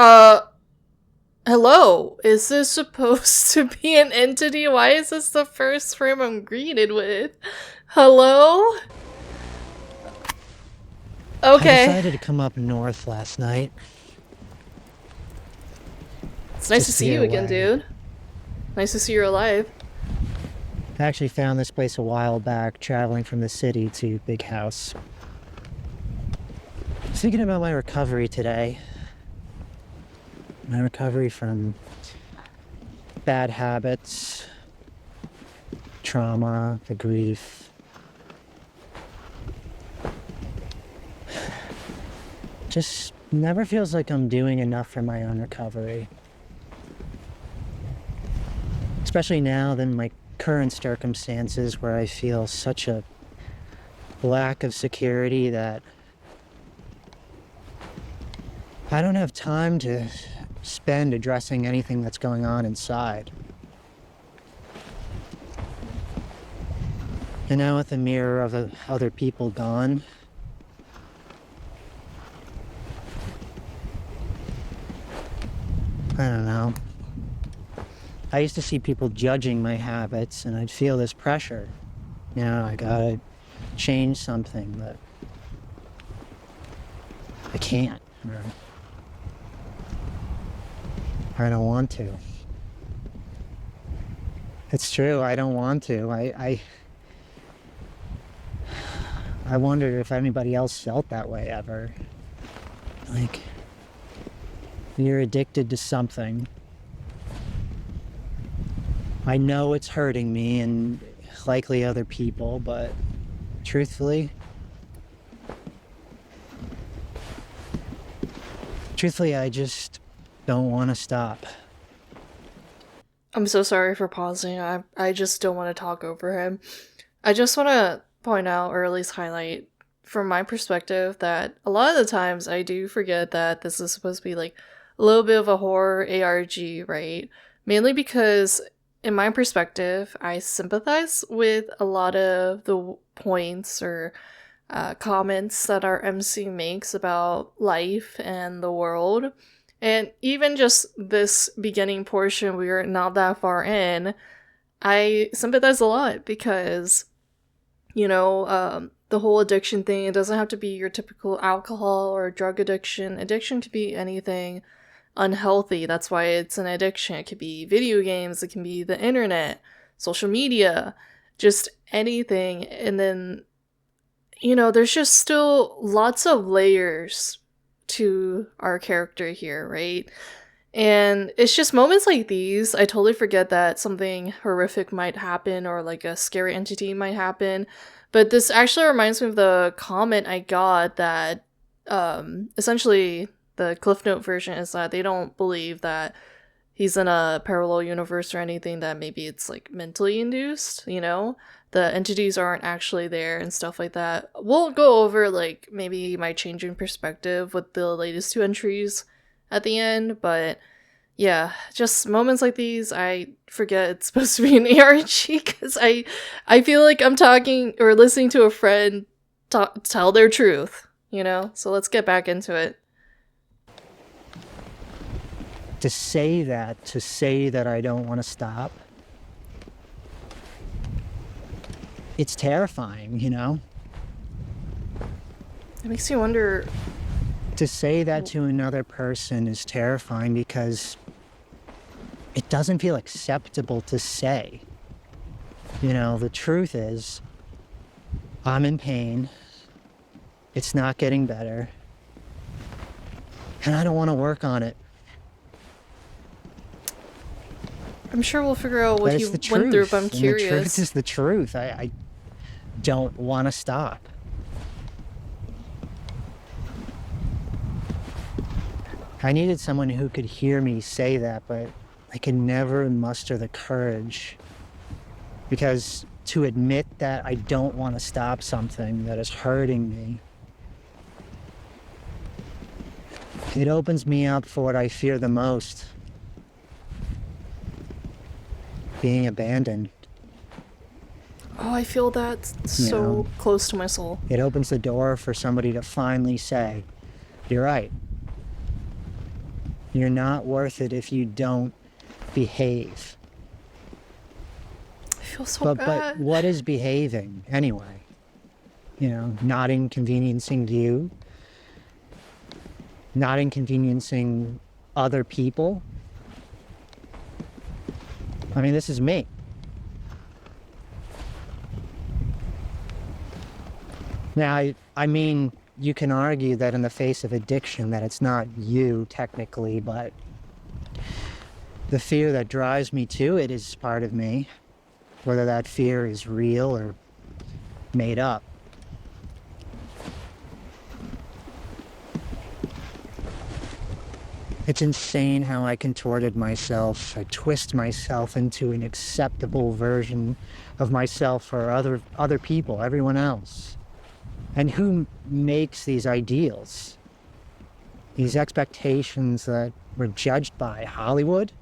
Uh, hello? Is this supposed to be an entity? Why is this the first frame I'm greeted with? Hello? I Okay. decided to come up north last night. It's nice to Just to see get you again, away. dude. Nice to see you're alive. I actually found this place a while back, traveling from the city to Big House. I was thinking about my recovery today. My recovery from bad habits, trauma, the grief. Just never feels like I'm doing enough for my own recovery. Especially now than my current circumstances where I feel such a lack of security that I don't have time to spend addressing anything that's going on inside. And now with the mirror of the other people gone, I don't know. I used to see people judging my habits and I'd feel this pressure. You know, I gotta change something, but I can't. Or I don't want to. It's true, I don't want to. I wondered if anybody else felt that way ever. Like, you're addicted to something. I know it's hurting me and likely other people, but truthfully, I just don't want to stop. I'm so sorry for pausing. I just don't want to talk over him. I just want to point out, or at least highlight, from my perspective, that a lot of the times I do forget that this is supposed to be like a little bit of a horror ARG, right? Mainly because, in my perspective, I sympathize with a lot of the points or comments that our MC makes about life and the world. And even just this beginning portion, we are not that far in, I sympathize a lot because, the whole addiction thing, it doesn't have to be your typical alcohol or drug addiction. Addiction could be anything unhealthy. That's why it's an addiction. It could be video games, it can be the internet, social media, just anything. And then, there's just still lots of layers to our character here, right? And it's just moments like these, I totally forget that something horrific might happen or like a scary entity might happen. But this actually reminds me of the comment I got that essentially the Cliff Note version is that they don't believe that he's in a parallel universe or anything, that maybe it's like mentally induced, the entities aren't actually there and stuff like that. We'll go over like maybe my changing perspective with the latest two entries at the end, but yeah, just moments like these, I forget it's supposed to be an ARG because I feel like I'm talking or listening to a friend tell their truth, So let's get back into it. To say that I don't want to stop, it's terrifying, It makes you wonder. To say that to another person is terrifying because it doesn't feel acceptable to say. The truth is, I'm in pain. It's not getting better. And I don't want to work on it. I'm sure we'll figure out what But he it's the went through, truth. but I'm And curious. the truth is the truth. I don't want to stop. I needed someone who could hear me say that, but I could never muster the courage. Because to admit that I don't want to stop something that is hurting me, it opens me up for what I fear the most. Being abandoned. Oh, I feel that so close to my soul. It opens the door for somebody to finally say, you're right. You're not worth it if you don't behave. I feel so But bad. what is behaving anyway? You know, not inconveniencing you, not inconveniencing other people. I mean, this is me. Now, I mean, you can argue that in the face of addiction that it's not you technically, but the fear that drives me to it is part of me, whether that fear is real or made up. It's insane how I contorted myself. I twist myself into an acceptable version of myself for other people, everyone else. And who makes these ideals? These expectations that we're judged by? Hollywood?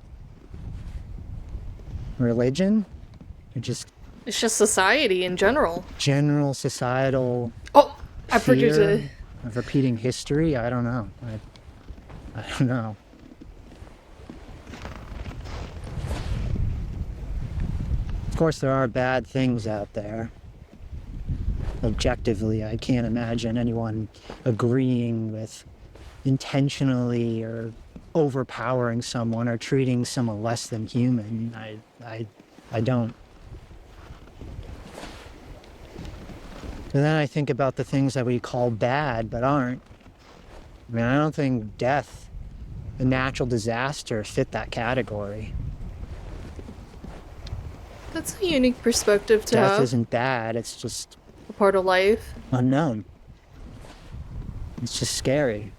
Religion? Or just It's just society in general. general societal Oh, I forget fear to. of repeating history? I don't know. I don't know. Of course, there are bad things out there. Objectively, I can't imagine anyone agreeing with intentionally or overpowering someone or treating someone less than human. I don't. And then I think about the things that we call bad but aren't. I mean, I don't think death, a natural disaster, fit that category. That's a unique perspective to Death have. isn't bad, it's just A part of life. unknown. It's just scary.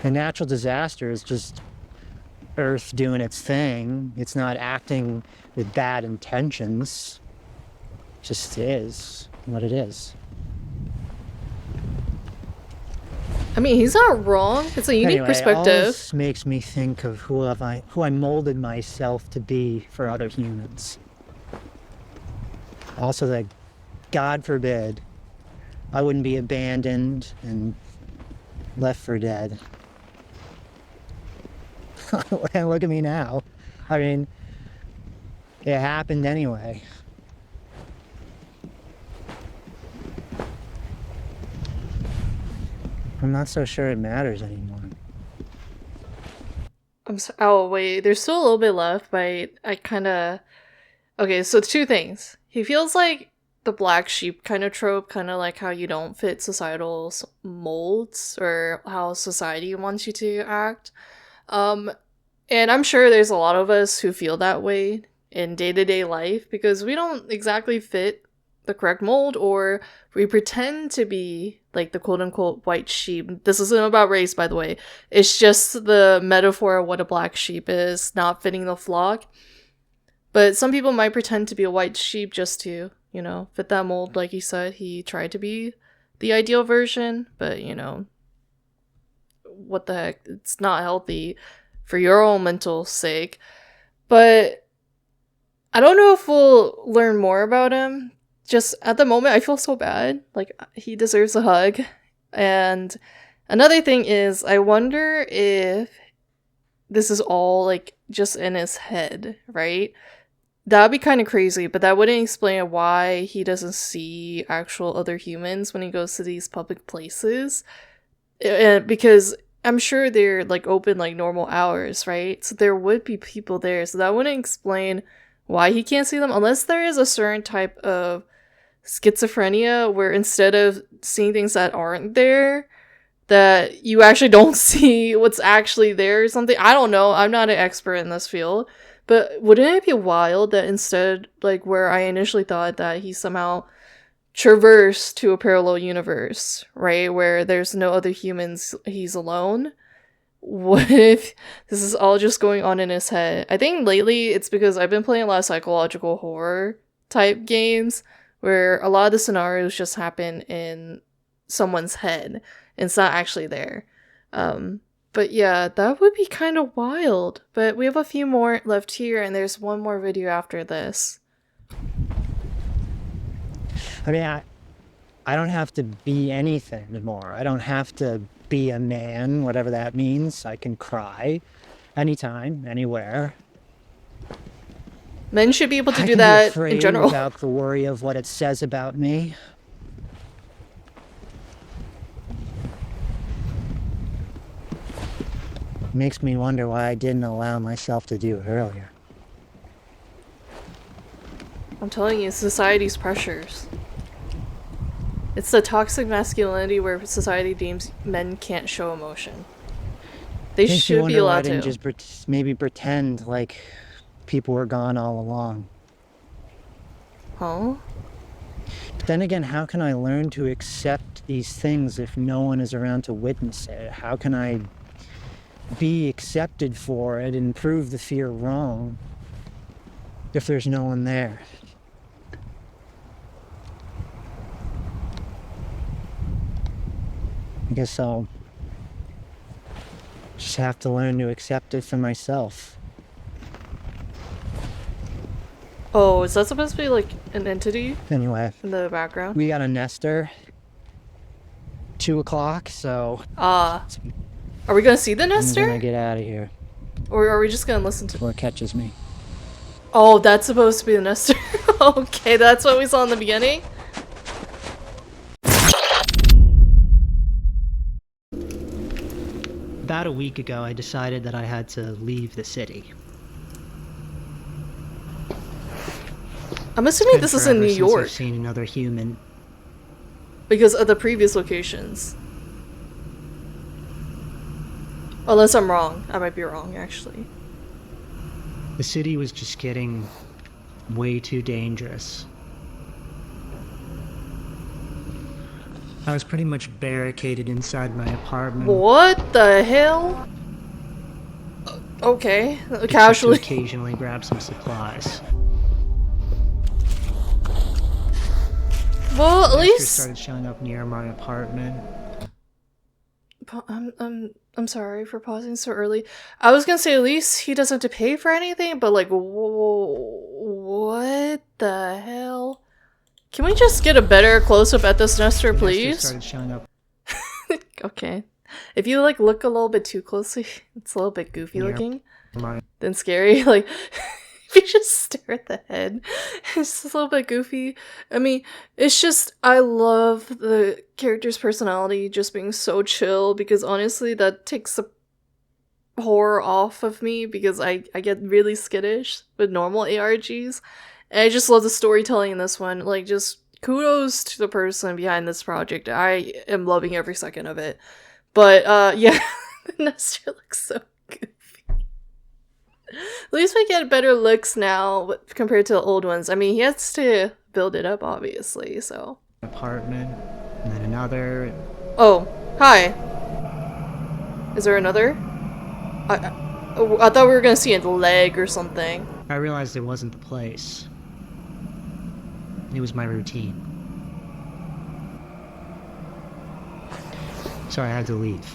A natural disaster is just Earth doing its thing. It's not acting with bad intentions. It just is what it is. I mean, he's not wrong. It's a unique Anyway, all perspective. this makes me think of who I molded myself to be for other humans. Also, that God forbid I wouldn't be abandoned and left for dead. And look at me now. I mean, it happened anyway. I'm not so sure it matters anymore. Oh, wait. There's still a little bit left, but I kind of. Okay, so two things. He feels like the black sheep kind of trope, kind of like how you don't fit societal molds or how society wants you to act. Um, and I'm sure there's a lot of us who feel that way in day-to-day life because we don't exactly fit the correct mold, or we pretend to be like the quote-unquote white sheep. This isn't about race, by the way. It's just the metaphor of what a black sheep is, not fitting the flock. But some people might pretend to be a white sheep just to, fit that mold. Like he said, he tried to be the ideal version, but, what the heck? It's not healthy for your own mental sake. But I don't know if we'll learn more about him. Just at the moment, I feel so bad. Like, he deserves a hug. And another thing is, I wonder if this is all, like, just in his head, right? That would be kind of crazy, but that wouldn't explain why he doesn't see actual other humans when he goes to these public places. Because I'm sure they're, like, open, like, normal hours, right? So there would be people there, so that wouldn't explain why he can't see them, unless there is a certain type of schizophrenia where instead of seeing things that aren't there, that you actually don't see what's actually there or something. I don't know. I'm not an expert in this field. But wouldn't it be wild that instead, like where I initially thought that he somehow traversed to a parallel universe, right? Where there's no other humans, he's alone? What if this is all just going on in his head? I think lately it's because I've been playing a lot of psychological horror type games where a lot of the scenarios just happen in someone's head. And it's not actually there. But yeah, that would be kind of wild. But we have a few more left here, and there's one more video after this. I mean, I don't have to be anything anymore. I don't have to be a man, whatever that means. I can cry anytime, anywhere. Men should be able to I do can be that in afraid general. without the worry of what it says about me. Makes me wonder why I didn't allow myself to do it earlier. I'm telling you, society's pressures. It's the toxic masculinity where society deems men can't show emotion. They Makes me should be wonder why I allowed didn't to. just maybe pretend like people were gone all along. Huh? But then again, how can I learn to accept these things if no one is around to witness it? How can I be accepted for it and prove the fear wrong if there's no one there? I guess I'll just have to learn to accept it for myself. Oh, is that supposed to be like an entity Anyway, in the background? we got a nester. 2 o'clock, so Are we gonna see the I'm gonna nester? get out of here Or are we just gonna listen to? before it catches me. Oh, that's supposed to be the nester. Okay, that's what we saw in the beginning. About a week ago, I decided that I had to leave the city. I'm assuming this is in New Since York I've seen another human. because of the previous locations. Unless I'm wrong. I might be wrong, actually. The city was just getting way too dangerous. I was pretty much barricaded inside my apartment. What the hell? Okay, Except casually. to occasionally grab some supplies. Well, at Nester least started showing up near my apartment. I'm sorry for pausing so early. I was gonna say at least he doesn't have to pay for anything, but like, what the hell? Can we just get a better close-up at this nester, please? Nester started showing up. Okay. If you like look a little bit too closely, it's a little bit goofy looking. My Then scary. Like, if you just stare at the head, it's just a little bit goofy. I mean, it's just, I love the character's personality just being so chill because honestly, that takes the horror off of me because I get really skittish with normal ARGs. And I just love the storytelling in this one. Like, just kudos to the person behind this project. I am loving every second of it. But, yeah, the Nestor looks so goofy. At least we get better looks now compared to the old ones. I mean, he has to build it up, obviously, so. apartment, and then another. Oh, hi. Is there another? I thought we were gonna see a leg or something. I realized it wasn't the place. It was my routine. So I had to leave.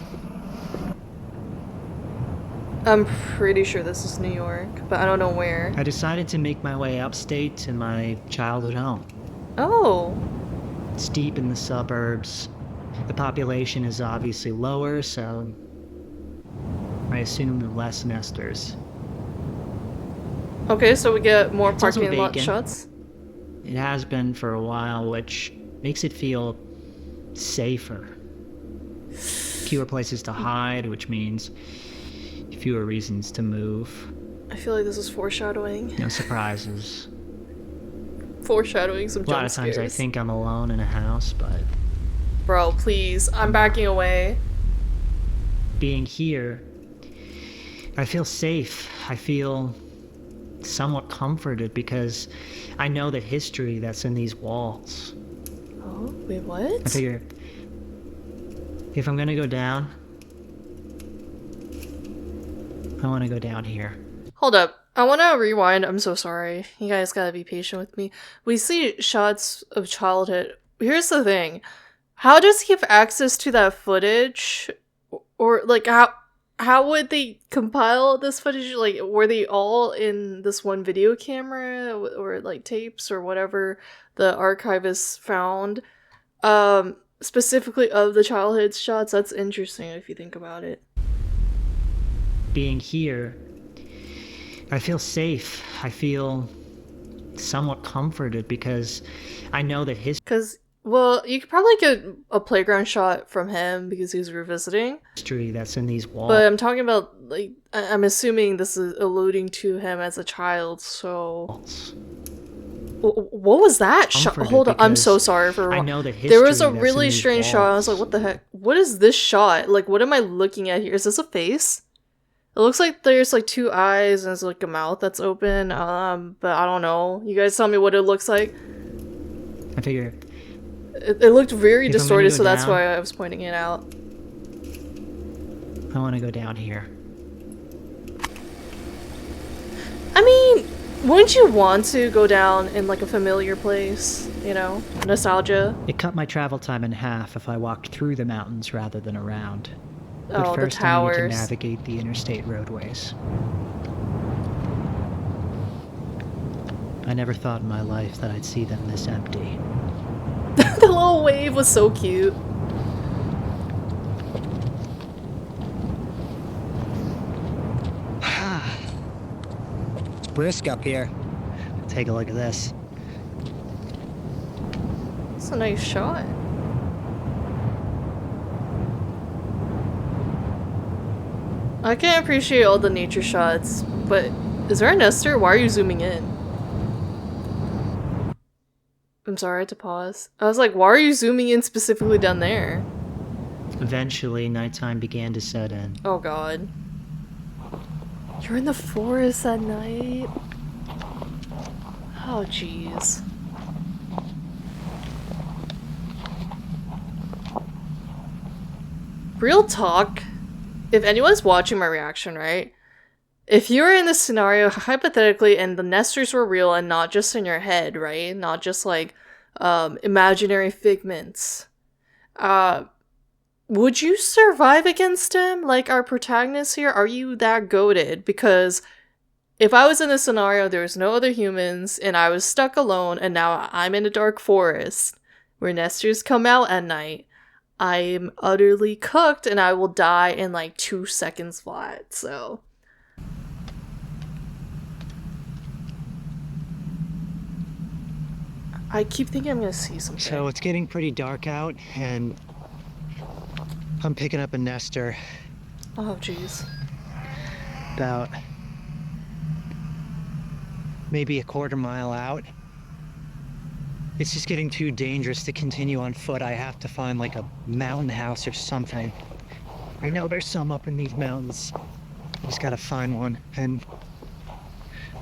I'm pretty sure this is New York, but I don't know where. I decided to make my way upstate to my childhood home. Oh. It's deep in the suburbs. The population is obviously lower, so I assume less nesters. Okay, so we get more It's also parking lot vacant. shots. It has been for a while, which makes it feel safer. Fewer places to hide, which means fewer reasons to move. I feel like this is foreshadowing. No surprises. Foreshadowing some A lot jump of times I scares. think I'm alone in a house, but Bro, please. I'm backing away. being here, I feel safe. I feel somewhat comforted because I know the history that's in these walls. Oh, wait, I what? figure if I'm gonna go down, I want to go down here. Hold up. I want to rewind. I'm so sorry. You guys gotta be patient with me. We see shots of childhood. Here's the thing. How does he have access to that footage? Or, like, how would they compile this footage? Like, were they all in this one video camera? Or, like, tapes or whatever the archivist found? Specifically of the childhood shots, that's interesting if you think about it. Being here, I feel safe. I feel somewhat comforted because I know that Because, well, you could probably get a playground shot from him because he's revisiting. history that's in these walls. But I'm talking about, like, I'm assuming this is alluding to him as a child, so... What was that shot? Hold on, I'm so sorry for... I know that there was a really strange shot. I was like, what the heck? What is this shot? Like, what am I looking at here? Is this a face? It looks like there's like two eyes and there's like a mouth that's open, but I don't know. You guys tell me what it looks like. I figure it looked very distorted, so that's why I was pointing it out. I want to go down here. I mean, wouldn't you want to go down in like a familiar place, you know? Nostalgia. It cut my travel time in half if I walked through the mountains rather than around. Oh, but first the towers. I need to navigate the interstate roadways. I never thought in my life that I'd see them this empty. The little wave was so cute. It's brisk up here. Take a look at this. It's a nice shot. I can appreciate all the nature shots, but is there a nester? Why are you zooming in? I'm sorry, I had to pause. I was like, why are you zooming in specifically down there? Eventually, nighttime began to set in. Oh god. You're in the forest at night? Oh jeez. Real talk, if anyone's watching my reaction, right? If you were in this scenario, hypothetically, and the nesters were real and not just in your head, right? Not just like imaginary figments. Would you survive against him? Like our protagonist here? Are you that goated? Because if I was in this scenario, there was no other humans, and I was stuck alone, and now I'm in a dark forest where nesters come out at night, I'm utterly cooked, and I will die in like 2 seconds flat, so... I keep thinking I'm gonna see something. So it's getting pretty dark out, and I'm picking up a nester. Oh, jeez. About maybe a quarter mile out. It's just getting too dangerous to continue on foot. I have to find like a mountain house or something. I know there's some up in these mountains. Just gotta find one. And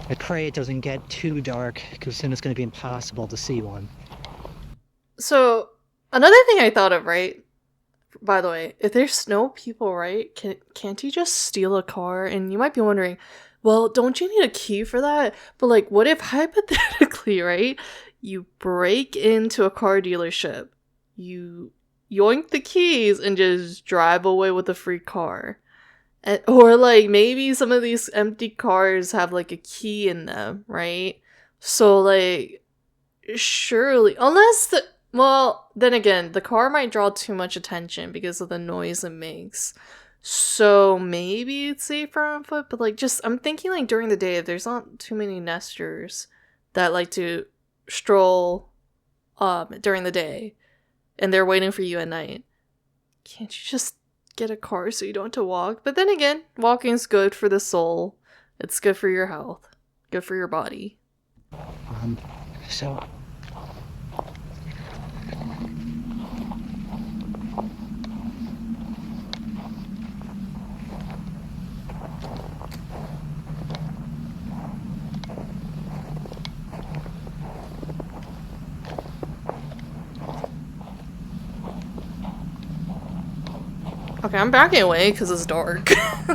I pray it doesn't get too dark, because then it's gonna be impossible to see one. So, another thing I thought of, right? By the way, if there's snow people, right? Can't you just steal a car? And you might be wondering, well, don't you need a key for that? But like, what if hypothetically, right? You break into a car dealership, you yoink the keys and just drive away with a free car. Or like maybe some of these empty cars have like a key in them, right? So like, surely, unless the, well, then again, the car might draw too much attention because of the noise it makes. So maybe it's safer on foot, but like just, I'm thinking like during the day, if there's not too many nesters that like to stroll during the day and they're waiting for you at night, can't you just get a car so you don't have to walk? But then again, walking's good for the soul. It's good for your health. Good for your body. So Okay, I'm backing away because it's dark.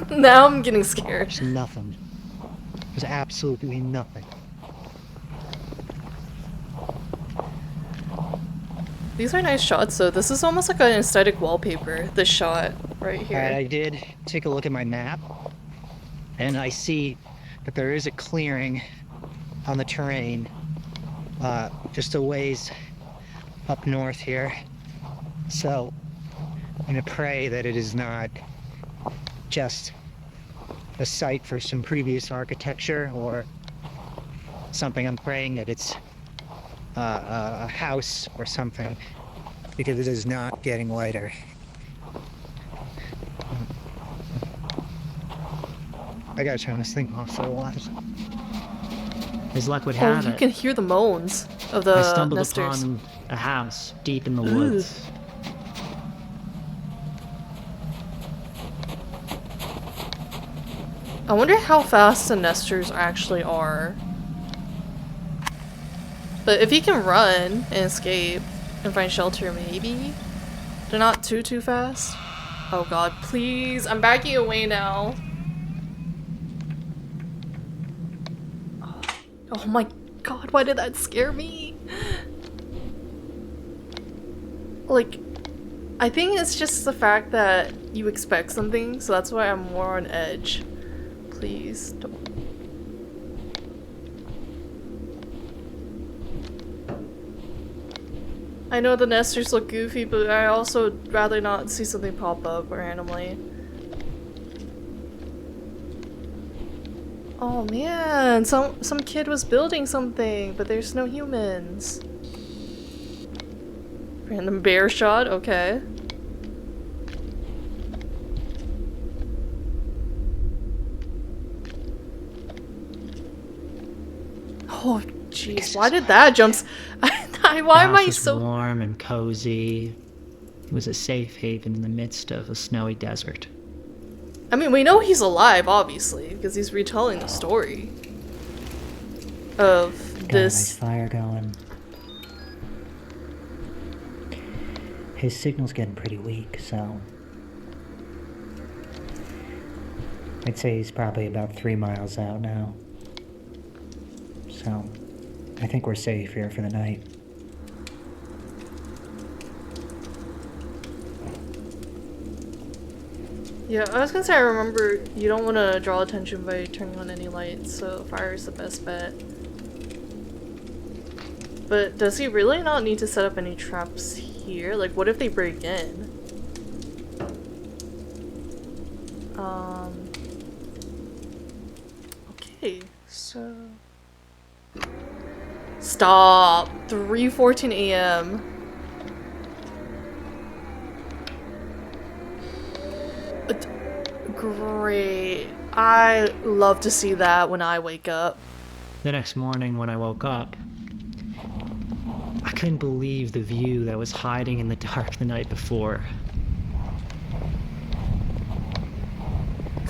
Now I'm getting scared. there's nothing. There's absolutely nothing. These are nice shots, so this is almost like an aesthetic wallpaper, this shot right here. Alright, I did take a look at my map, and I see that there is a clearing on the terrain, just a ways up north here. So I'm gonna pray that it is not just a site for some previous architecture or something. I'm praying that it's a house or something, because it is not getting lighter. I gotta turn this thing off for a while. As luck would Oh, have you it, can hear the moans of I the stumbled nesters. upon a house deep in the Ugh. woods. I wonder how fast the nesters actually are. But if he can run and escape and find shelter, maybe? They're not too fast? Oh god, please. I'm backing away now. Oh my god, why did that scare me? Like, I think it's just the fact that you expect something, so that's why I'm more on edge. Please don't. I know the nesters look goofy, but I also rather not see something pop up randomly. Oh man, some kid was building something, but there's no humans. Random bear shot, okay. Oh jeez, why did that jump? Why am The house I was so? warm and cozy. It was a safe haven in the midst of a snowy desert. I mean, we know he's alive, obviously, because he's retelling the story of Got a nice this. fire going. His signal's getting pretty weak, so I'd say he's probably about 3 miles out now. So I think we're safe here for the night. Yeah, I was gonna say, I remember you don't want to draw attention by turning on any lights, so fire is the best bet. But does he really not need to set up any traps here? Like, what if they break in? Okay, so... Stop! 3:14 a.m. Great. I love to see that when I wake up. The next morning, when I woke up, I couldn't believe the view that was hiding in the dark the night before.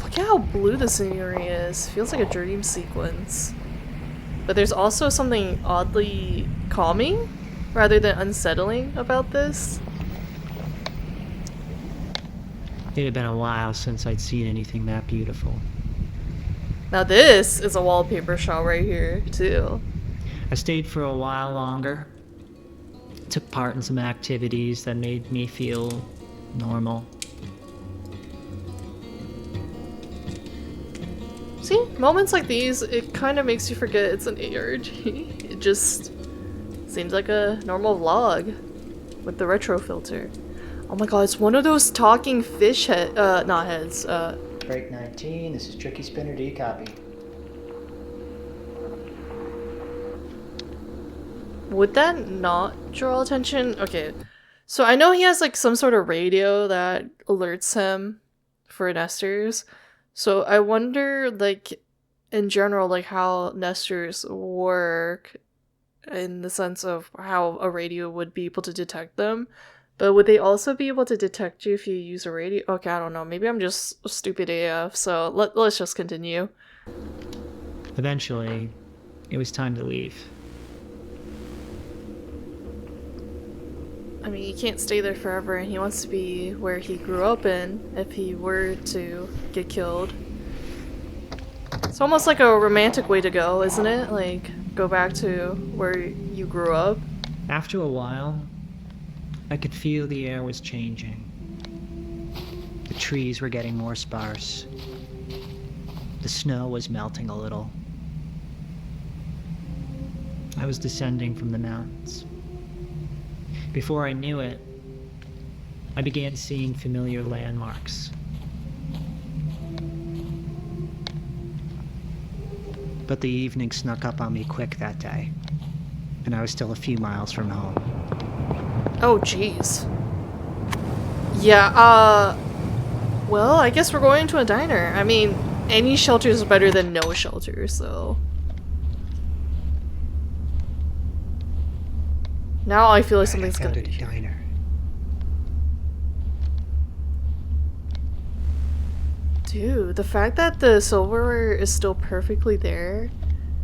Look at how blue the scenery is. Feels like a dream sequence. But there's also something oddly calming, rather than unsettling, about this. It had been a while since I'd seen anything that beautiful. Now this is a wallpaper shot right here, too. I stayed for a while longer. Took part in some activities that made me feel normal. See, moments like these, it kind of makes you forget it's an ARG. It just seems like a normal vlog with the retro filter. Oh my god, it's one of those talking fish not heads, Break 19, this is Tricky Spinner, do you copy? would that not draw attention? Okay, so I know he has like some sort of radio that alerts him for nesters. So I wonder, like, in general, like how nesters work in the sense of how a radio would be able to detect them. But would they also be able to detect you if you use a radio? Okay, I don't know. Maybe I'm just stupid AF, so let's just continue. Eventually, it was time to leave. I mean, he can't stay there forever, and he wants to be where he grew up in if he were to get killed. It's almost like a romantic way to go, isn't it? Like, go back to where you grew up. After a while, I could feel the air was changing. The trees were getting more sparse. The snow was melting a little. I was descending from the mountains. Before I knew it, I began seeing familiar landmarks. But the evening snuck up on me quick that day, and I was still a few miles from home. Oh, jeez. Yeah, well, I guess we're going to a diner. I mean, any shelter is better than no shelter, so... Now I feel like something's gonna be a diner. Dude, the fact that the silverware is still perfectly there,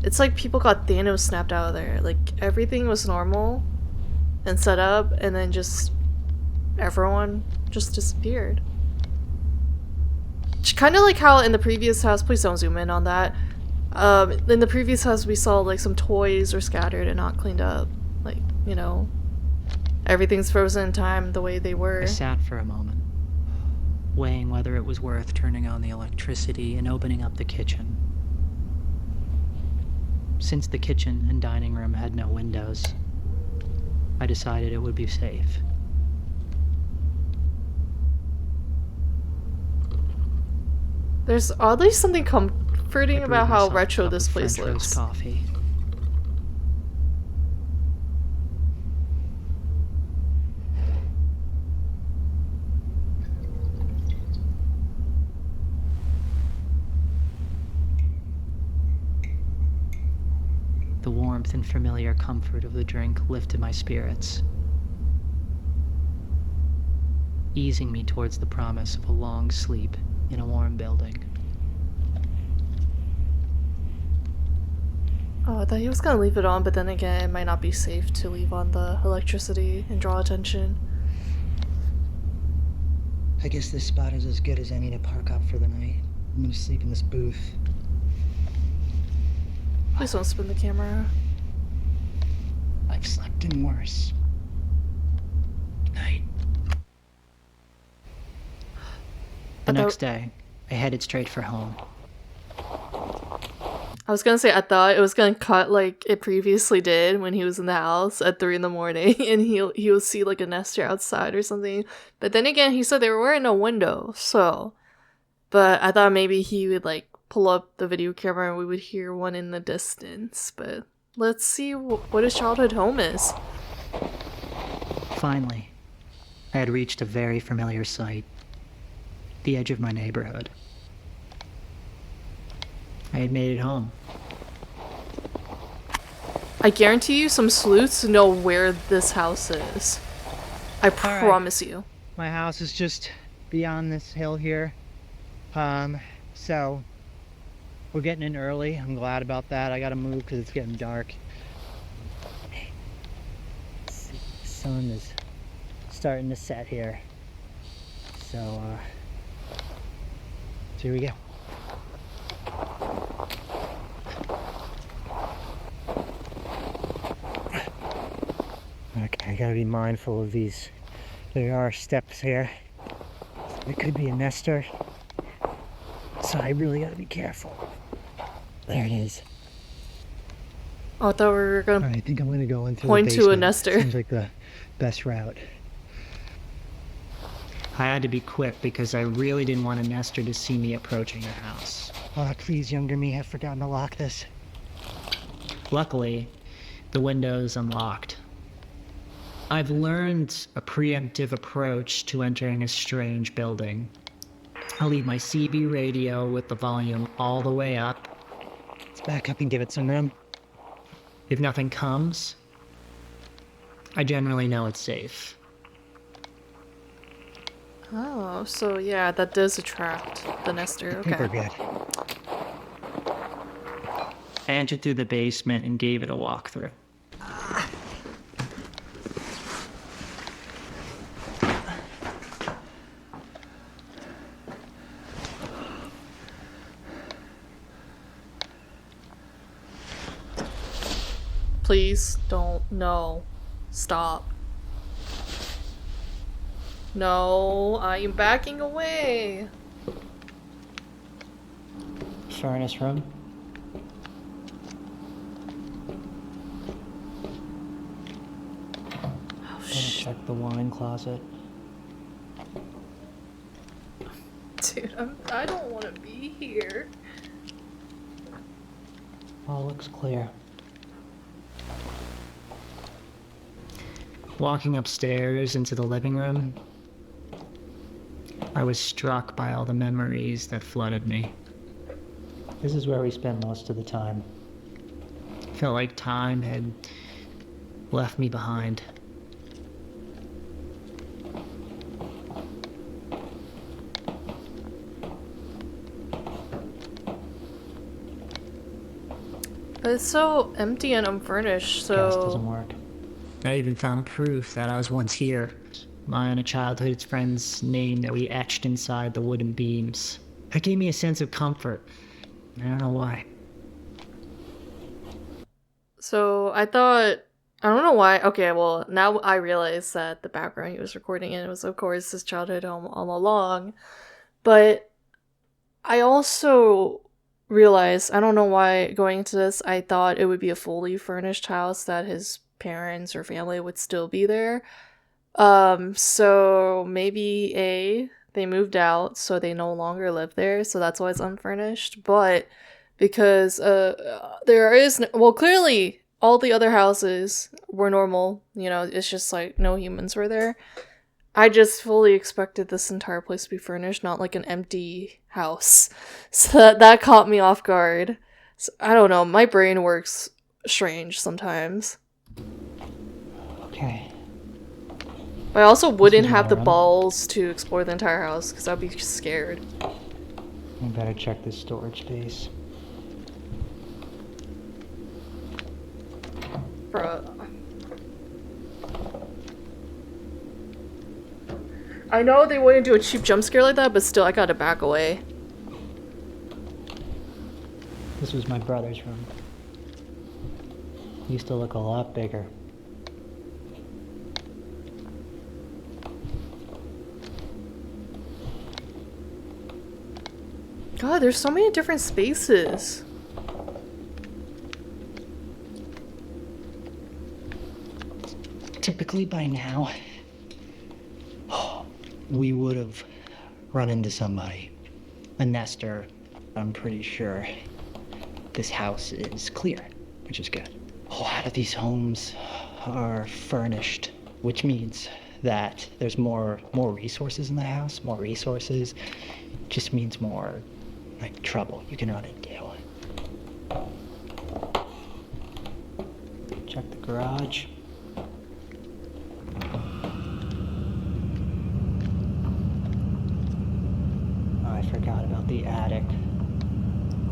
it's like people got Thanos snapped out of there. Like, everything was normal and set up, and then just everyone just disappeared. Kind of like how in the previous house, please don't zoom in on that. In the previous house we saw like some toys were scattered and not cleaned up. Like, you know, everything's frozen in time the way they were. I sat for a moment, weighing whether it was worth turning on the electricity and opening up the kitchen. Since the kitchen and dining room had no windows, I decided it would be safe. There's oddly something comforting about how retro this place French roast looks. coffee. The warmth and familiar comfort of the drink lifted my spirits, easing me towards the promise of a long sleep in a warm building. Oh, I thought he was gonna leave it on, but then again, it might not be safe to leave on the electricity and draw attention. I guess this spot is as good as any to park up for the night. I'm gonna sleep in this booth. Please don't spin the camera. I've slept in worse. Good night. The next day, I headed straight for home. I was gonna say, I thought it was gonna cut like it previously did when he was in the house at 3 in the morning and he'll see like a nester outside or something. But then again, he said they were wearing no window, so. But I thought maybe he would like pull up the video camera and we would hear one in the distance. But let's see what his childhood home is. Finally, I had reached a very familiar sight. The edge of my neighborhood. I had made it home. I guarantee you some sleuths know where this house is. I promise you. My house is just beyond this hill here. So we're getting in early. I'm glad about that. I gotta move because it's getting dark. The sun is starting to set here. So here we go. Okay, I gotta be mindful of these. There are steps here. It could be a nester. So I really gotta be careful. There it is. Oh, I thought we were gonna Alright, I think I'm gonna go into point the to a basement. nester. Seems like the best route. I had to be quick because I really didn't want a nester to see me approaching the house. Oh, please, younger me, I've forgotten to lock this. Luckily, the window's unlocked. I've learned a preemptive approach to entering a strange building. I'll leave my CB radio with the volume all the way up. Let's back up and give it some room. If nothing comes, I generally know it's safe. Oh, so yeah, that does attract the nester. I think we're Okay. good. I entered through the basement and gave it a walkthrough. Please don't. No. Stop. No, I am backing away. Furnace room. Oh, shit. check the wine closet. Dude, I don't want to be here. All looks clear. Walking upstairs into the living room, I was struck by all the memories that flooded me. This is where we spend most of the time. Felt like time had left me behind. But it's so empty and unfurnished, Gas doesn't so... work. I even found proof that I was once here. My and a childhood friend's name that we etched inside the wooden beams. That gave me a sense of comfort. I don't know why. So I thought, I don't know why. Okay, well, now I realize that the background he was recording in was, of course, his childhood home all along. But I also realized, I don't know why going into this, I thought it would be a fully furnished house that his parents or family would still be there. So maybe they moved out, so they no longer live there, so that's why it's unfurnished. But because there is well, clearly all the other houses were normal, you know, it's just like no humans were there. I just fully expected this entire place to be furnished, not like an empty house. So that caught me off guard. So, I don't know, my brain works strange sometimes. Okay. But I also wouldn't is have my the room. balls to explore the entire house because I'd be scared. I better check this storage space. Bruh. I know they wouldn't do a cheap jump scare like that, but still, I gotta back away. This was my brother's room. He used to look a lot bigger. God, there's so many different spaces. Typically by now, we would have run into somebody. A nester. I'm pretty sure this house is clear, which is good. A lot of these homes are furnished, which means that there's more resources in the house. More resources just means more, like, trouble you can run into. Check the garage. Oh, I forgot about the attic.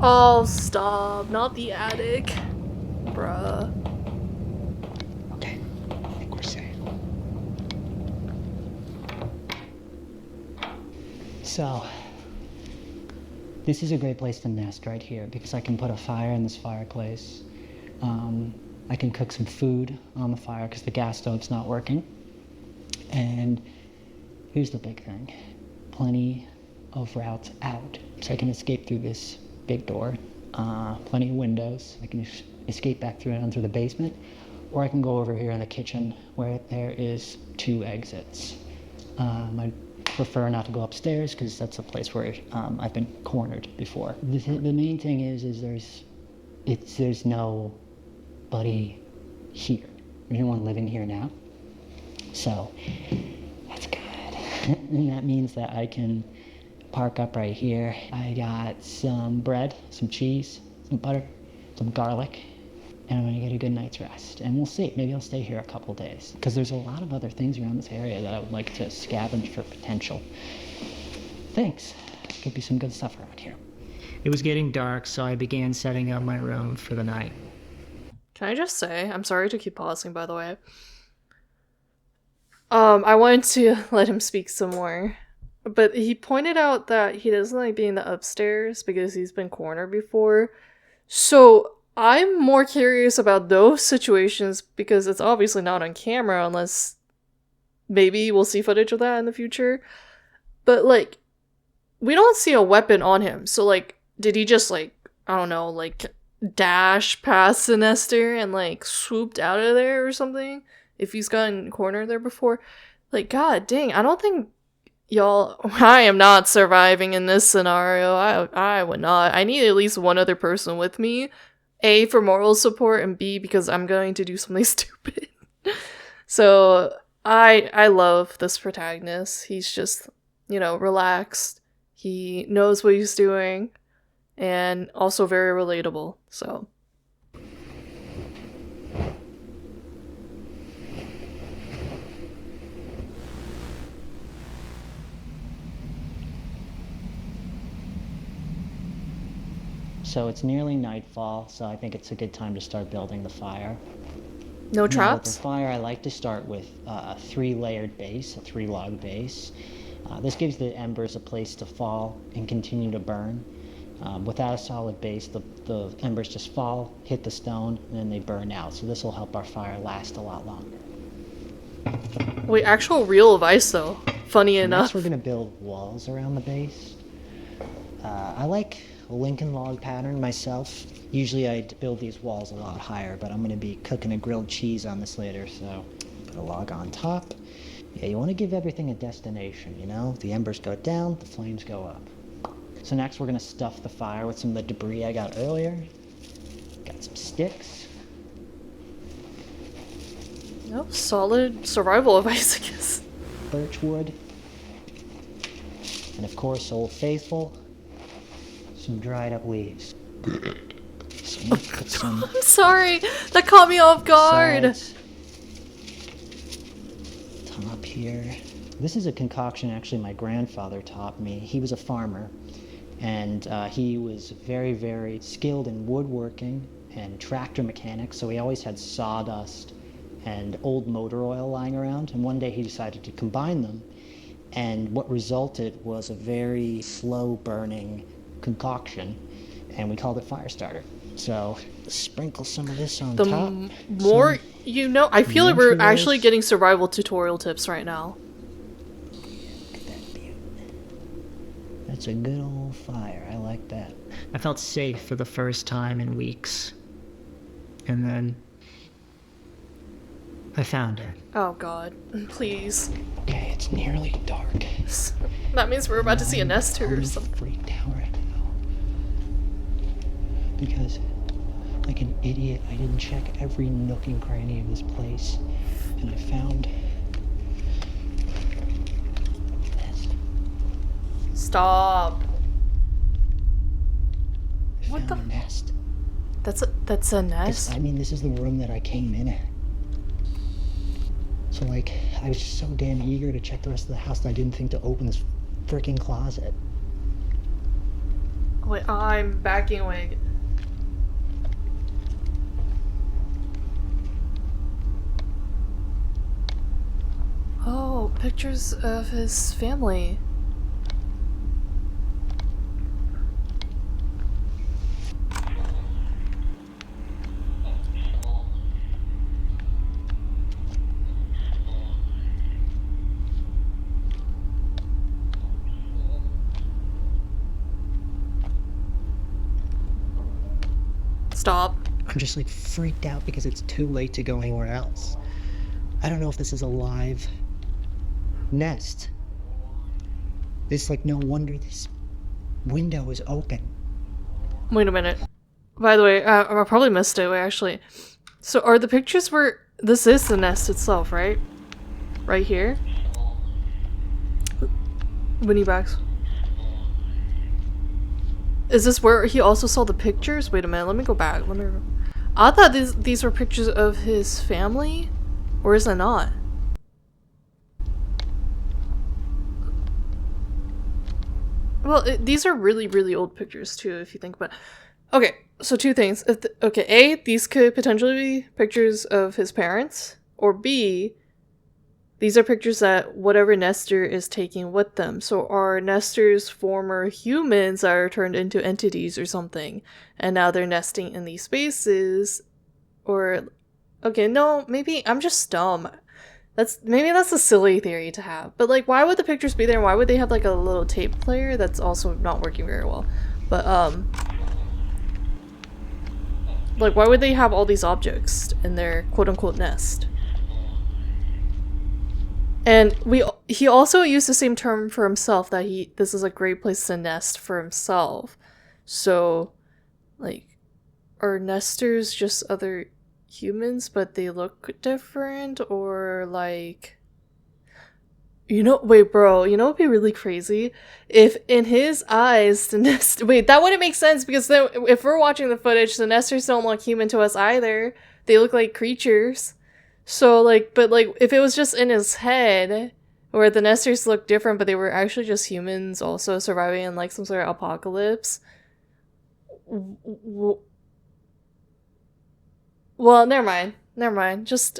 Oh, stop. Not the attic. Bruh. Okay, I think we're safe. So, this is a great place to nest right here because I can put a fire in this fireplace. I can cook some food on the fire because the gas stove's not working. And here's the big thing. Plenty of routes out. So I can escape through this big door. Plenty of windows. I can escape back through and through the basement. Or I can go over here in the kitchen where there is 2 exits. I prefer not to go upstairs because that's a place where I've been cornered before. The main thing is there's nobody here. There's no one living here now. So that's good. And that means that I can park up right here. I got some bread, some cheese, some butter, some garlic, and I'm gonna get a good night's rest. And we'll see, maybe I'll stay here a couple days. Because there's a lot of other things around this area that I would like to scavenge for potential things. Could be some good stuff around here. It was getting dark, so I began setting up my room for the night. Can I just say, I'm sorry to keep pausing, by the way. I wanted to let him speak some more. But he pointed out that he doesn't like being the upstairs because he's been cornered before. So I'm more curious about those situations because it's obviously not on camera unless maybe we'll see footage of that in the future. But like, we don't see a weapon on him. So like, did he just like, I don't know, like dash past the nester and like swooped out of there or something? if he's gotten cornered there before, like, god dang, I don't think y'all, I am not surviving in this scenario. I would not. I need at least one other person with me. A, for moral support, and B, because I'm going to do something stupid. So I love this protagonist. He's just, you know, relaxed. He knows what he's doing, and also very relatable. So So it's nearly nightfall, so I think it's a good time to start building the fire. no Now, with the traps. fire, I like to start with a 3-layered base, a 3-log base. This gives the embers a place to fall and continue to burn. Without a solid base, the embers just fall, hit the stone, and then they burn out. So this will help our fire last a lot longer. Wait, actual real advice though. Funny Next, enough. we're going to build walls around the base. I like a Lincoln log pattern myself. Usually I build these walls a lot higher, but I'm going to be cooking a grilled cheese on this later, so put a log on top. Yeah, you want to give everything a destination, you know? The embers go down, the flames go up. So next we're going to stuff the fire with some of the debris I got earlier. Got some sticks. No, solid survival advice, I guess. Birch wood, and of course, Old Faithful, some dried up leaves. So I'm gonna put some I'm sorry, that caught me off guard. sides, top here. This is a concoction actually my grandfather taught me. He was a farmer, and he was very, very skilled in woodworking and tractor mechanics, so he always had sawdust and old motor oil lying around, and one day he decided to combine them, and what resulted was a very slow burning concoction, and we called it fire starter. So sprinkle some of this on The top. more you know, I feel like we're Adventurers. actually getting survival tutorial tips right now. Look at that view. That's a good old fire. I like that. I felt safe for the first time in weeks. And then I found it. Oh god, please. Okay, it's nearly dark. That means we're about to see a nest or I'm something. freaked out right now. Because, like an idiot, I didn't check every nook and cranny of this place. And I found this. Stop. I What found the- a nest. That's a nest? I mean, this is the room that I came in at. So, like, I was just so damn eager to check the rest of the house that I didn't think to open this freaking closet. Wait, I'm backing away. Oh, pictures of his family. Stop. I'm just like freaked out because it's too late to go anywhere else. I don't know if this is a live nest. It's like no wonder this window is open. Wait a minute. By the way, I probably missed it. Wait, actually. So are the pictures where... This is the nest itself, right? Right here? Winnie backs. Is this where he also saw the pictures? Wait a minute, let me go back. I thought these were pictures of his family? Or is it not? Well, these are really, really old pictures too, if you think about it. Okay, so two things. Okay, A, these could potentially be pictures of his parents. Or B, these are pictures that whatever Nestor is taking with them. So are Nestor's former humans that are turned into entities or something, and now they're nesting in these spaces? Or, okay, no, maybe I'm just dumb. Maybe that's a silly theory to have. But like, why would the pictures be there? Why would they have like a little tape player that's also not working very well? But like, why would they have all these objects in their quote-unquote nest? And he also used the same term for himself, that this is a great place to nest for himself. So, like, are nesters just other humans but they look different? Or like, wait, bro, what'd be really crazy? If in his eyes the nest wait, that wouldn't make sense, because then if we're watching the footage, the nesters don't look human to us either. They look like creatures. So, like, but, like, if it was just in his head, where the nesters looked different, but they were actually just humans also surviving in, like, some sort of apocalypse. Well, never mind. Never mind. Just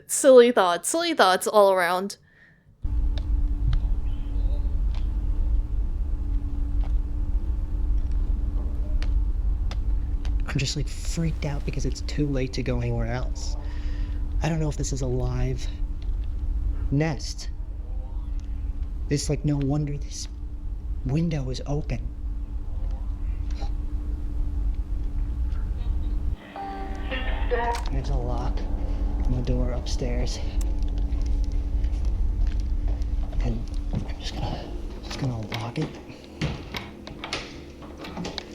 silly thoughts. Silly thoughts all around. I'm just like freaked out because it's too late to go anywhere else. I don't know if this is a live nest. It's like, no wonder this window is open. There's a lock on the door upstairs. And I'm just gonna lock it.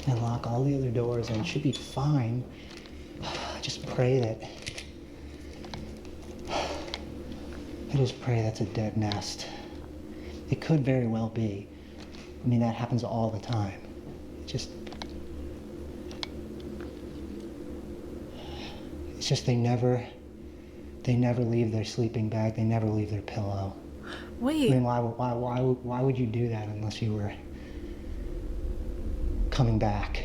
And lock all the other doors, and it should be fine. I just pray that's a dead nest. It could very well be. I mean, that happens all the time. It's just they never leave their sleeping bag. They never leave their pillow. Wait. I mean, why would you do that unless you were coming back?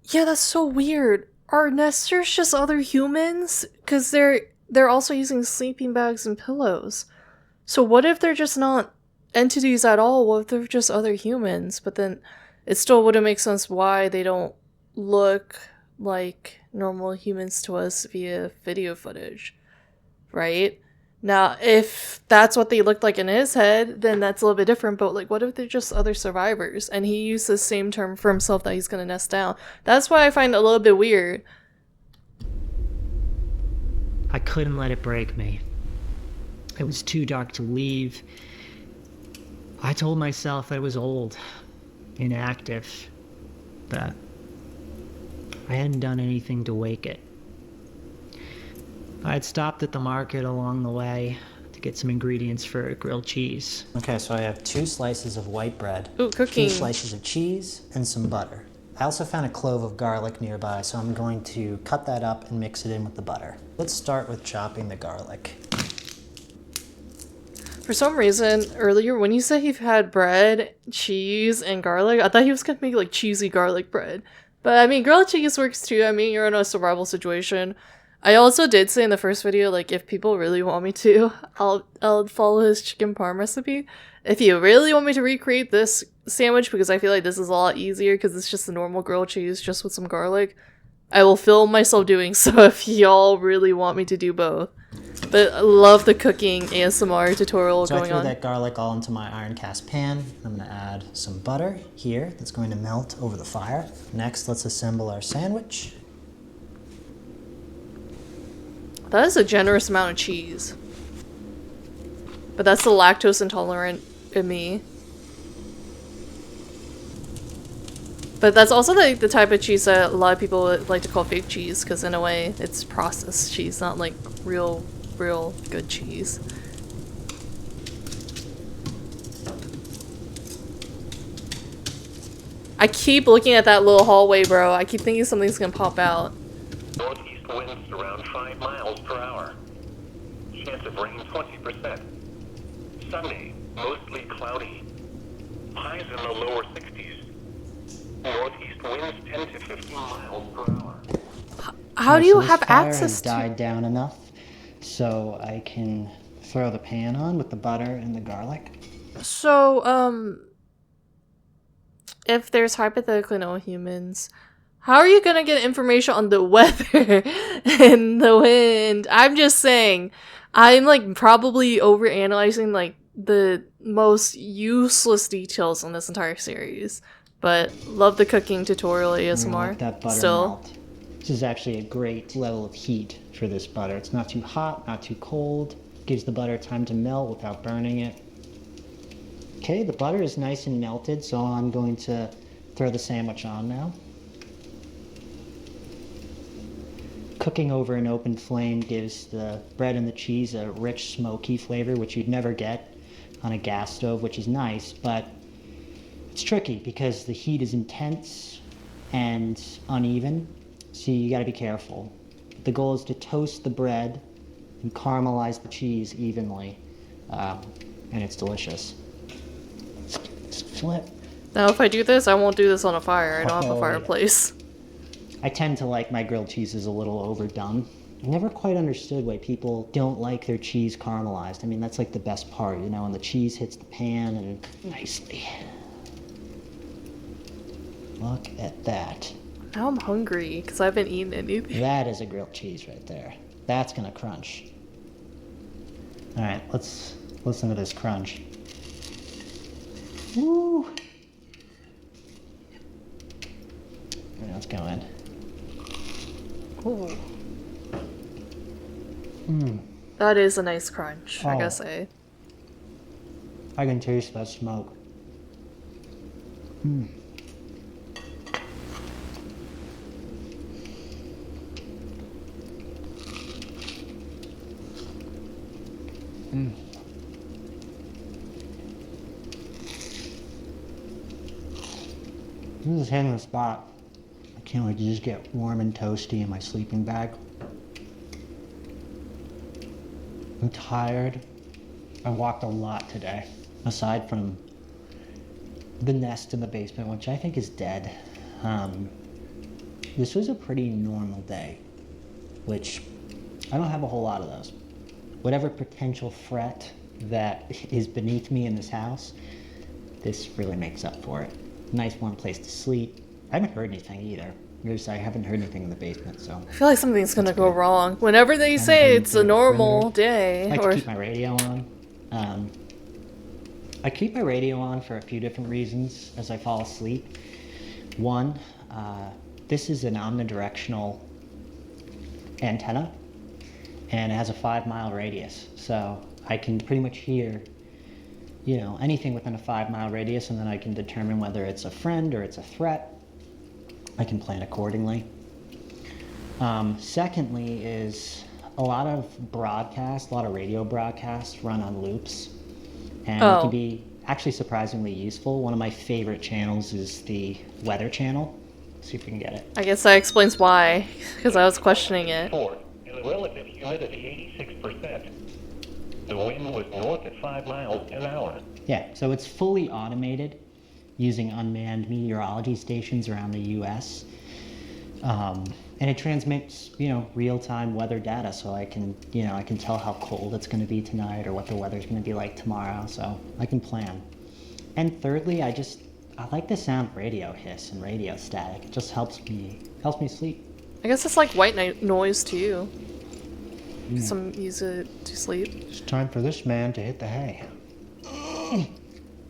Yeah, that's so weird. Are nesters just other humans? Because they're also using sleeping bags and pillows. So what if they're just not entities at all? What if they're just other humans? But then it still wouldn't make sense why they don't look like normal humans to us via video footage, right? Now, if that's what they looked like in his head, then that's a little bit different, but, like, what if they're just other survivors? And he used the same term for himself, that he's gonna nest down. That's why I find it a little bit weird. I couldn't let it break me. It was too dark to leave. I told myself I was old, inactive, that I hadn't done anything to wake it. I had stopped at the market along the way to get some ingredients for grilled cheese. Okay, so I have 2 slices of white bread, Ooh, cooking. 2 slices of cheese, and some butter. I also found a clove of garlic nearby, so I'm going to cut that up and mix it in with the butter. Let's start with chopping the garlic. For some reason, earlier when you said you've had bread, cheese, and garlic, I thought he was gonna make, like, cheesy garlic bread. But, I mean, grilled cheese works too. I mean, you're in a survival situation. I also did say in the first video, like, if people really want me to, I'll follow his chicken parm recipe. If you really want me to recreate this sandwich, because I feel like this is a lot easier, because it's just the normal grilled cheese, just with some garlic, I will film myself doing so if y'all really want me to do both. But I love the cooking ASMR tutorial So going I on. threw that garlic all into my iron cast pan. I'm going to add some butter here that's going to melt over the fire. Next, let's assemble our sandwich. That is a generous amount of cheese. But that's the lactose intolerant in me. But that's also the type of cheese that a lot of people like to call fake cheese, because in a way it's processed cheese, not like real good cheese. I keep looking at that little hallway, bro. I keep thinking something's gonna pop out. Northeast winds around 5 miles per hour. Chance of rain 20%. Sunday, mostly cloudy. Highs in the lower 60s. Northeast winds 10 to 15 miles per hour. How do you So this have fire access has to... died down enough so I can throw the pan on with the butter and the garlic. So, if there's hypothetically no humans, how are you gonna get information on the weather and the wind? I'm just saying, I'm, like, probably overanalyzing, like, the most useless details on this entire series. But love the cooking tutorial I'm gonna ASMR. let that butter Still. melt. This is actually a great level of heat for this butter. It's not too hot, not too cold. gives the butter time to melt without burning it. Okay, the butter is nice and melted, so I'm going to throw the sandwich on now. Cooking over an open flame gives the bread and the cheese a rich, smoky flavor, which you'd never get on a gas stove, which is nice, but it's tricky because the heat is intense and uneven, so you gotta be careful. The goal is to toast the bread and caramelize the cheese evenly, and it's delicious. Just flip. Now, if I do this, I won't do this on a fire. I don't have a Oh, fireplace. I tend to like my grilled cheeses a little overdone. I never quite understood why people don't like their cheese caramelized. I mean, that's like the best part, you know, and the cheese hits the pan and nicely. Look at that. Now I'm hungry because I haven't eaten anything. That is a grilled cheese right there. That's gonna crunch. All right, let's listen to this crunch. Woo! Now let's go in. Ooh. That is a nice crunch, I Oh. gotta say. I can taste that smoke. This is hitting the spot. I can't wait to just get warm and toasty in my sleeping bag. I'm tired. I walked a lot today, aside from the nest in the basement, which I think is dead. This was a pretty normal day, which I don't have a whole lot of those. Whatever potential threat that is beneath me in this house, this really makes up for it. Nice warm place to sleep. I haven't heard anything either. I haven't heard anything in the basement, so. I feel like something's gonna go wrong. Whenever they say it's a normal day, I like or to keep my radio on. I keep my radio on for a few different reasons as I fall asleep. One, this is an omnidirectional antenna, and it has a 5-mile radius, so I can pretty much hear, you know, anything within a 5-mile radius, and then I can determine whether it's a friend or it's a threat. I can plan accordingly. Secondly is a lot of radio broadcasts run on loops, and it can be actually surprisingly useful. One of my favorite channels is the Weather Channel. See if we can get it. I guess that explains why, because I was questioning it. And the relative humidity 86%. The wind was north at 5 miles an hour. Yeah, so it's fully automated using unmanned meteorology stations around the U.S. And it transmits, you know, real-time weather data, so I can tell how cold it's going to be tonight or what the weather's going to be like tomorrow, so I can plan. And thirdly, I like the sound of radio hiss and radio static. It just helps me sleep. I guess it's like white noise too. Some use it to sleep. It's time for this man to hit the hay. I'm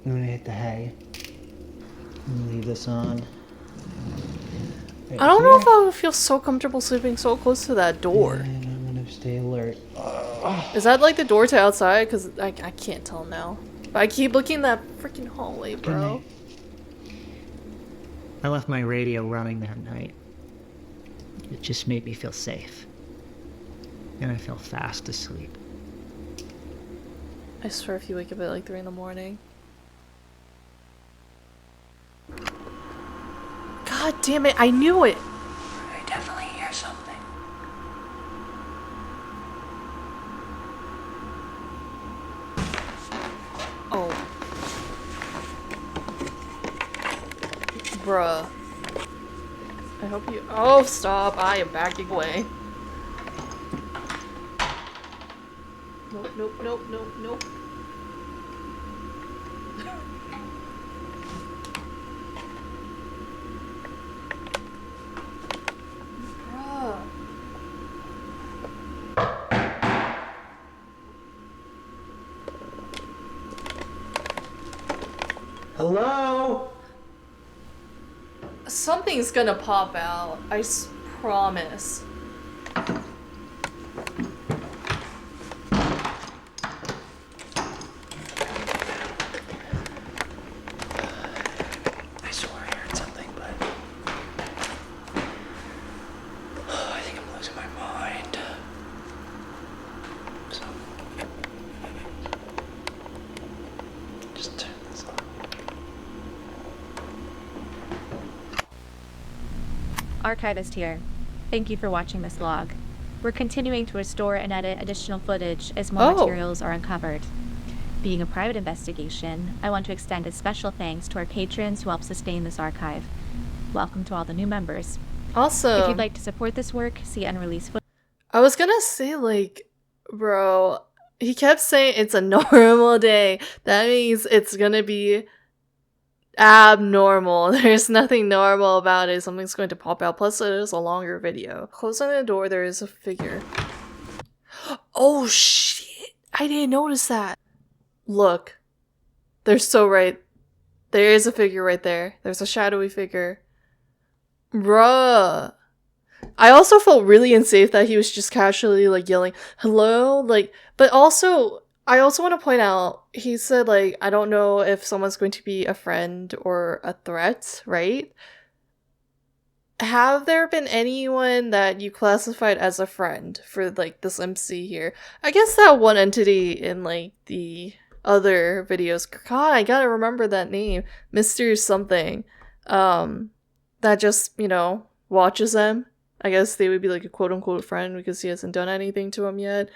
gonna hit the hay. I'm gonna leave this on. Right I don't know here. if I would feel so comfortable sleeping so close to that door. And I'm gonna stay alert. Is that like the door to outside? Because I can't tell now. But I keep looking at that freaking hallway, bro. I left my radio running that night. It just made me feel safe. And I fell fast asleep. I swear if you wake up at like 3 in the morning. God damn it, I knew it! I definitely hear something. Oh. Bruh. I hope you- Oh, stop, I am backing away. Nope, nope, nope, nope, nope. Bruh. Hello? Something's gonna pop out. I promise. Archivist here. Thank you for watching this log. We're continuing to restore and edit additional footage as more materials are uncovered. Being a private investigation, I want to extend a special thanks to our patrons who help sustain this archive. Welcome to all the new members. Awesome. If you'd like to support this work, see unreleased footage. I was gonna say, like, bro, he kept saying it's a normal day. That means it's gonna be abnormal. There's nothing normal about it. Something's going to pop out. Plus, it is a longer video. Closing the door, there is a figure. Oh, shit. I didn't notice that. Look. They're so right. There is a figure right there. There's a shadowy figure. Bruh. I also felt really unsafe that he was just casually, like, yelling, hello? Like, but also, I also want to point out, he said, like, I don't know if someone's going to be a friend or a threat, right? Have there been anyone that you classified as a friend for, like, this MC here? I guess that one entity in, like, the other videos. God, I gotta remember that name. Mr. something. That just, you know, watches them. I guess they would be like a quote-unquote friend because he hasn't done anything to him yet.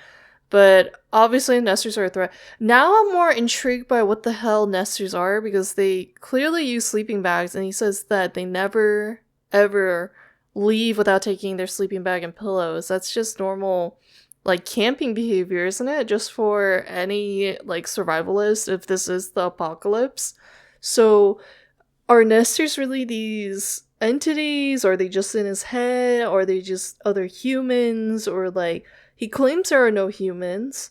But obviously Nesters are a threat. Now I'm more intrigued by what the hell Nesters are because they clearly use sleeping bags and he says that they never, ever leave without taking their sleeping bag and pillows. That's just normal, like, camping behavior, isn't it? Just for any, like, survivalist if this is the apocalypse. So are Nesters really these entities? Or are they just in his head? Or are they just other humans? Or, like, he claims there are no humans.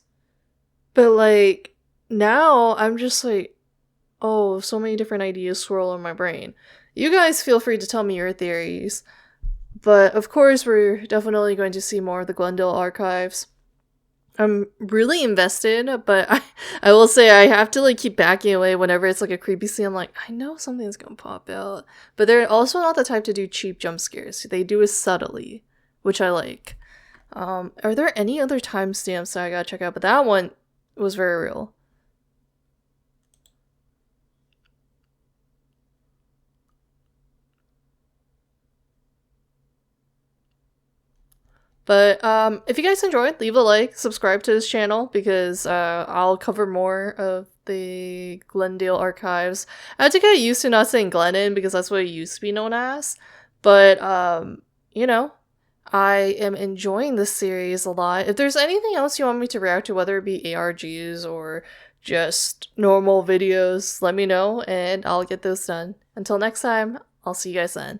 But, like, now I'm just like, oh, so many different ideas swirl in my brain. You guys feel free to tell me your theories. But, of course, we're definitely going to see more of the Glendale archives. I'm really invested, but I will say I have to, like, keep backing away whenever it's, like, a creepy scene. I'm like, I know something's gonna pop out. But they're also not the type to do cheap jump scares. They do it subtly, which I like. Are there any other timestamps that I gotta check out? But that one was very real. But if you guys enjoyed, leave a like, subscribe to this channel because I'll cover more of the Glendale archives. I had to get used to not saying Glennon because that's what it used to be known as. But you know, I am enjoying this series a lot. If there's anything else you want me to react to, whether it be ARGs or just normal videos, let me know and I'll get those done. Until next time, I'll see you guys then.